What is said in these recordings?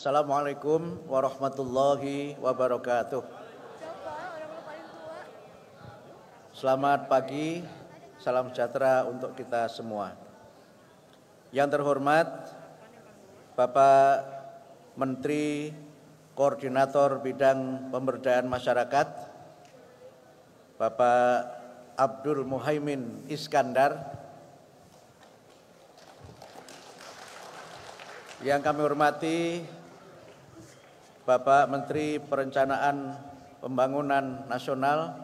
Assalamualaikum warahmatullahi wabarakatuh. Selamat pagi, salam sejahtera untuk kita semua. Yang terhormat Bapak Menteri Koordinator Bidang Pemberdayaan Masyarakat, Bapak Abdul Muhaimin Iskandar. Yang kami hormati Bapak Menteri Perencanaan Pembangunan Nasional.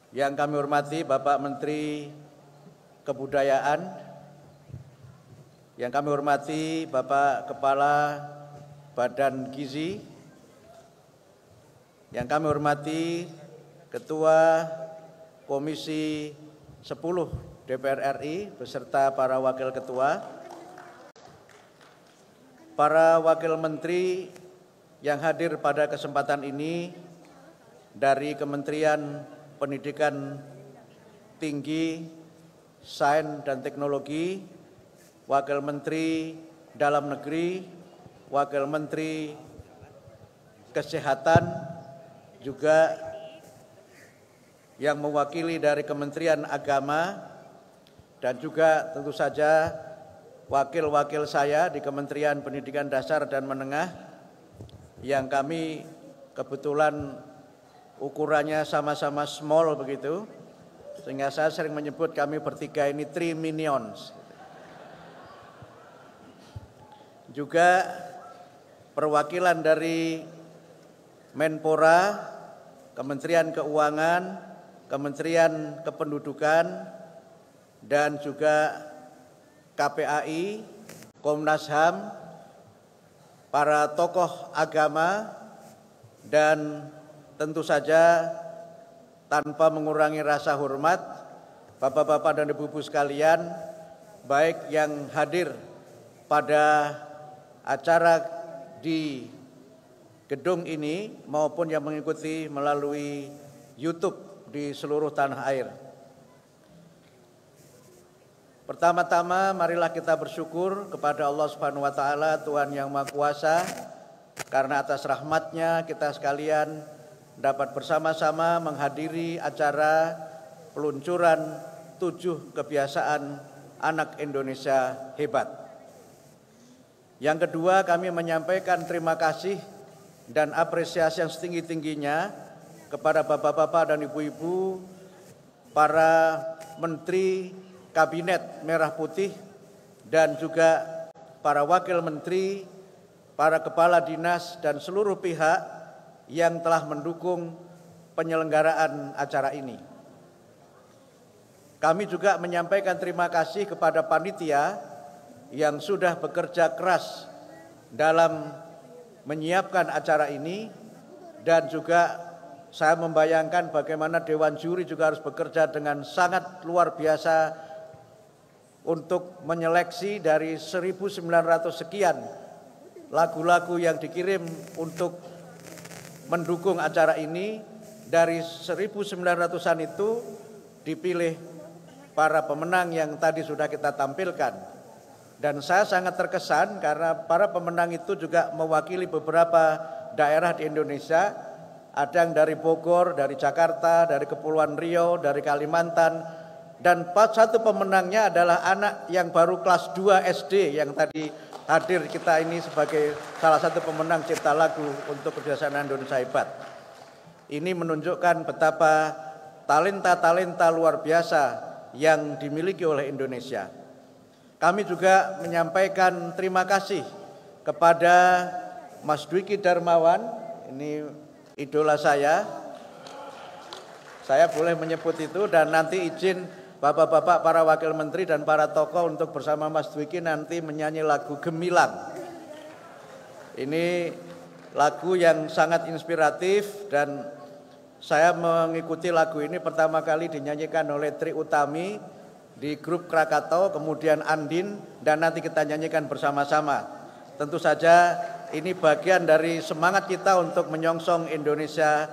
Yang kami hormati Bapak Menteri Kebudayaan. Yang kami hormati Bapak Kepala Badan Gizi. Yang kami hormati Ketua Komisi 10 DPR RI beserta para wakil ketua, para wakil menteri yang hadir pada kesempatan ini dari Kementerian Pendidikan Tinggi, Sains dan Teknologi, Wakil Menteri Dalam Negeri, Wakil Menteri Kesehatan, juga yang mewakili dari Kementerian Agama, dan juga tentu saja wakil-wakil saya di Kementerian Pendidikan Dasar dan Menengah yang kami kebetulan ukurannya sama-sama small begitu, sehingga saya sering menyebut kami bertiga ini Three Minions. Juga perwakilan dari Menpora, Kementerian Keuangan, Kementerian Kependudukan, dan juga KPAI, Komnas HAM, para tokoh agama, dan tentu saja tanpa mengurangi rasa hormat, Bapak-bapak dan Ibu-ibu sekalian, baik yang hadir pada acara di gedung ini maupun yang mengikuti melalui YouTube di seluruh tanah air. Pertama-tama marilah kita bersyukur kepada Allah Subhanahu wa taala, Tuhan yang Maha Kuasa, karena atas rahmat-Nya kita sekalian dapat bersama-sama menghadiri acara peluncuran 7 kebiasaan anak Indonesia hebat. Yang kedua, kami menyampaikan terima kasih dan apresiasi yang setinggi-tingginya kepada bapak-bapak dan ibu-ibu, para menteri Kabinet Merah Putih, dan juga para wakil menteri, para kepala dinas, dan seluruh pihak yang telah mendukung penyelenggaraan acara ini. Kami juga menyampaikan terima kasih kepada panitia yang sudah bekerja keras dalam menyiapkan acara ini, dan juga saya membayangkan bagaimana Dewan Juri juga harus bekerja dengan sangat luar biasa untuk menyeleksi dari 1.900 sekian lagu-lagu yang dikirim untuk mendukung acara ini. Dari 1.900-an itu dipilih para pemenang yang tadi sudah kita tampilkan. Dan saya sangat terkesan karena para pemenang itu juga mewakili beberapa daerah di Indonesia. Ada yang dari Bogor, dari Jakarta, dari Kepulauan Riau, dari Kalimantan. Dan satu pemenangnya adalah anak yang baru kelas 2 SD yang tadi hadir kita ini sebagai salah satu pemenang cipta lagu untuk kebiasaan Indonesia hebat. Ini menunjukkan betapa talenta-talenta luar biasa yang dimiliki oleh Indonesia. Kami juga menyampaikan terima kasih kepada Mas Dwiki Darmawan, ini idola saya boleh menyebut itu, dan nanti izin bapak-bapak para wakil menteri dan para tokoh untuk bersama Mas Dwiki nanti menyanyi lagu Gemilang. Ini lagu yang sangat inspiratif dan saya mengikuti lagu ini pertama kali dinyanyikan oleh Tri Utami di grup Krakatau, kemudian Andin, dan nanti kita nyanyikan bersama-sama. Tentu saja ini bagian dari semangat kita untuk menyongsong Indonesia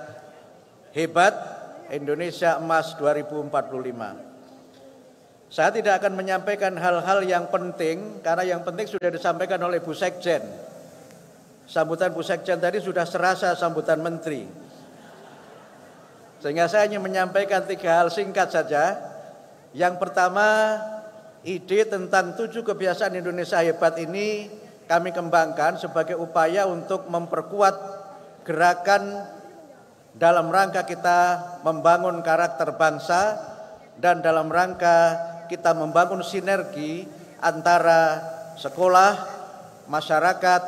hebat, Indonesia Emas 2045. Saya tidak akan menyampaikan hal-hal yang penting karena yang penting sudah disampaikan oleh Bu Sekjen. Sambutan Bu Sekjen tadi sudah serasa sambutan menteri. Sehingga saya hanya menyampaikan 3 hal singkat saja. Yang pertama, ide tentang 7 kebiasaan Indonesia hebat ini kami kembangkan sebagai upaya untuk memperkuat gerakan dalam rangka kita membangun karakter bangsa dan dalam rangka kita membangun sinergi antara sekolah, masyarakat,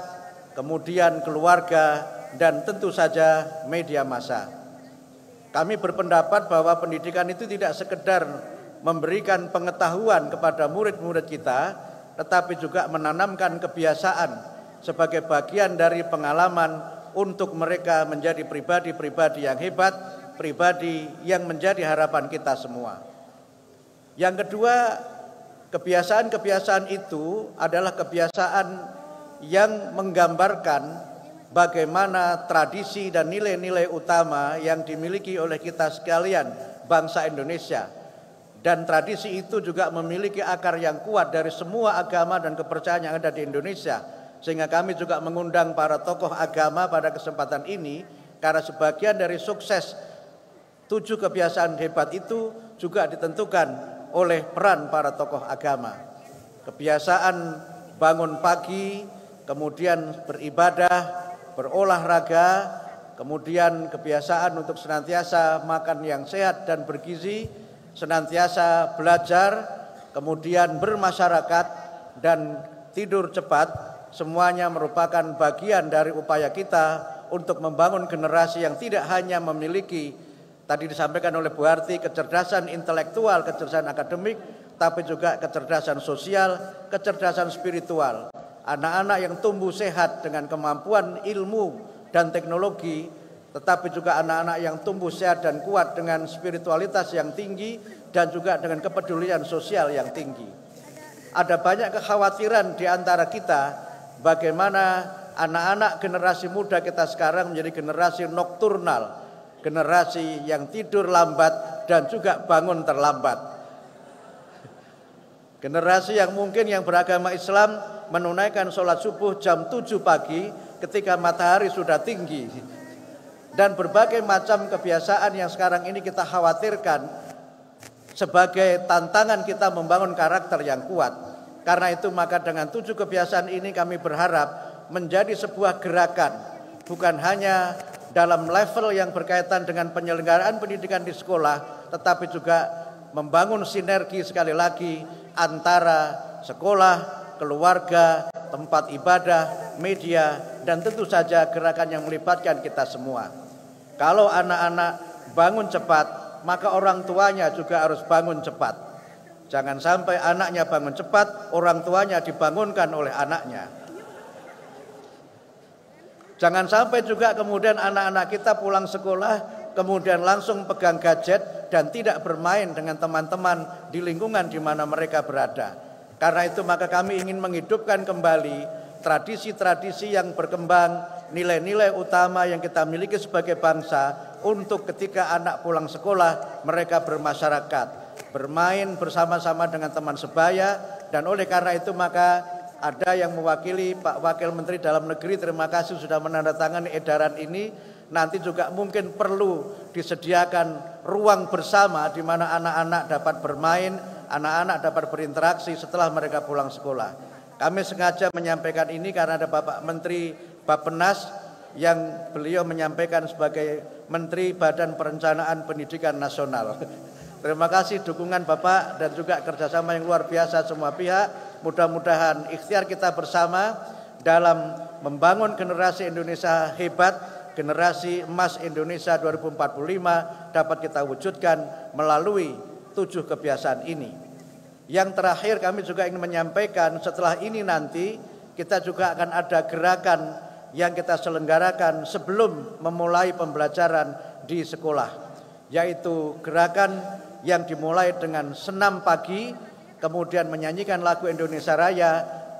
kemudian keluarga, dan tentu saja media massa. Kami berpendapat bahwa pendidikan itu tidak sekedar memberikan pengetahuan kepada murid-murid kita, tetapi juga menanamkan kebiasaan sebagai bagian dari pengalaman untuk mereka menjadi pribadi-pribadi yang hebat, pribadi yang menjadi harapan kita semua. Yang kedua, kebiasaan-kebiasaan itu adalah kebiasaan yang menggambarkan bagaimana tradisi dan nilai-nilai utama yang dimiliki oleh kita sekalian, bangsa Indonesia. Dan tradisi itu juga memiliki akar yang kuat dari semua agama dan kepercayaan yang ada di Indonesia. Sehingga kami juga mengundang para tokoh agama pada kesempatan ini, karena sebagian dari sukses 7 kebiasaan hebat itu juga ditentukan oleh peran para tokoh agama. Kebiasaan bangun pagi, kemudian beribadah, berolahraga, kemudian kebiasaan untuk senantiasa makan yang sehat dan bergizi, senantiasa belajar, kemudian bermasyarakat, dan tidur cepat, semuanya merupakan bagian dari upaya kita untuk membangun generasi yang tidak hanya memiliki, tadi disampaikan oleh Bu Harti, kecerdasan intelektual, kecerdasan akademik, tapi juga kecerdasan sosial, kecerdasan spiritual. Anak-anak yang tumbuh sehat dengan kemampuan ilmu dan teknologi, tetapi juga anak-anak yang tumbuh sehat dan kuat dengan spiritualitas yang tinggi dan juga dengan kepedulian sosial yang tinggi. Ada banyak kekhawatiran di antara kita bagaimana anak-anak generasi muda kita sekarang menjadi generasi nokturnal, generasi yang tidur lambat dan juga bangun terlambat. Generasi yang mungkin yang beragama Islam menunaikan sholat subuh jam 7 pagi ketika matahari sudah tinggi. Dan berbagai macam kebiasaan yang sekarang ini kita khawatirkan sebagai tantangan kita membangun karakter yang kuat. Karena itu maka dengan 7 kebiasaan ini kami berharap menjadi sebuah gerakan, bukan hanya dalam level yang berkaitan dengan penyelenggaraan pendidikan di sekolah, tetapi juga membangun sinergi sekali lagi antara sekolah, keluarga, tempat ibadah, media, dan tentu saja gerakan yang melibatkan kita semua. Kalau anak-anak bangun cepat, maka orang tuanya juga harus bangun cepat. Jangan sampai anaknya bangun cepat, orang tuanya dibangunkan oleh anaknya. Jangan sampai juga kemudian anak-anak kita pulang sekolah kemudian langsung pegang gadget dan tidak bermain dengan teman-teman di lingkungan di mana mereka berada. Karena itu maka kami ingin menghidupkan kembali tradisi-tradisi yang berkembang, nilai-nilai utama yang kita miliki sebagai bangsa untuk ketika anak pulang sekolah mereka bermasyarakat, bermain bersama-sama dengan teman sebaya. Dan oleh karena itu maka ada yang mewakili Pak Wakil Menteri Dalam Negeri, terima kasih sudah menandatangani edaran ini. Nanti juga mungkin perlu disediakan ruang bersama di mana anak-anak dapat bermain, anak-anak dapat berinteraksi setelah mereka pulang sekolah. Kami sengaja menyampaikan ini karena ada Bapak Menteri Bappenas yang beliau menyampaikan sebagai Menteri Badan Perencanaan Pendidikan Nasional. Terima kasih dukungan Bapak dan juga kerjasama yang luar biasa semua pihak. Mudah-mudahan ikhtiar kita bersama dalam membangun generasi Indonesia hebat, generasi emas Indonesia 2045 dapat kita wujudkan melalui 7 kebiasaan ini. Yang terakhir kami juga ingin menyampaikan setelah ini nanti kita juga akan ada gerakan yang kita selenggarakan sebelum memulai pembelajaran di sekolah, yaitu gerakan yang dimulai dengan senam pagi, kemudian menyanyikan lagu Indonesia Raya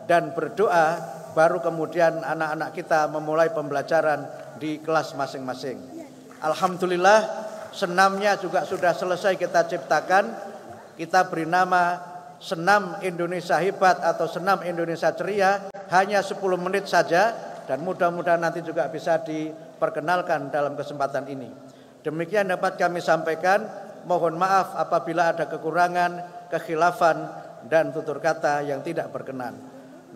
dan berdoa, baru kemudian anak-anak kita memulai pembelajaran di kelas masing-masing. Alhamdulillah senamnya juga sudah selesai kita ciptakan. Kita beri nama senam Indonesia hebat atau senam Indonesia ceria hanya 10 menit saja, dan mudah-mudahan nanti juga bisa diperkenalkan dalam kesempatan ini. Demikian dapat kami sampaikan. Mohon maaf apabila ada kekurangan, kekhilafan dan tutur kata yang tidak berkenan.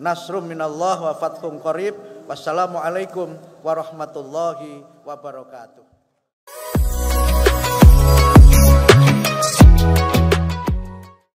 Nasrum minallah wa fathun qarib. Wassalamualaikum warahmatullahi wabarakatuh.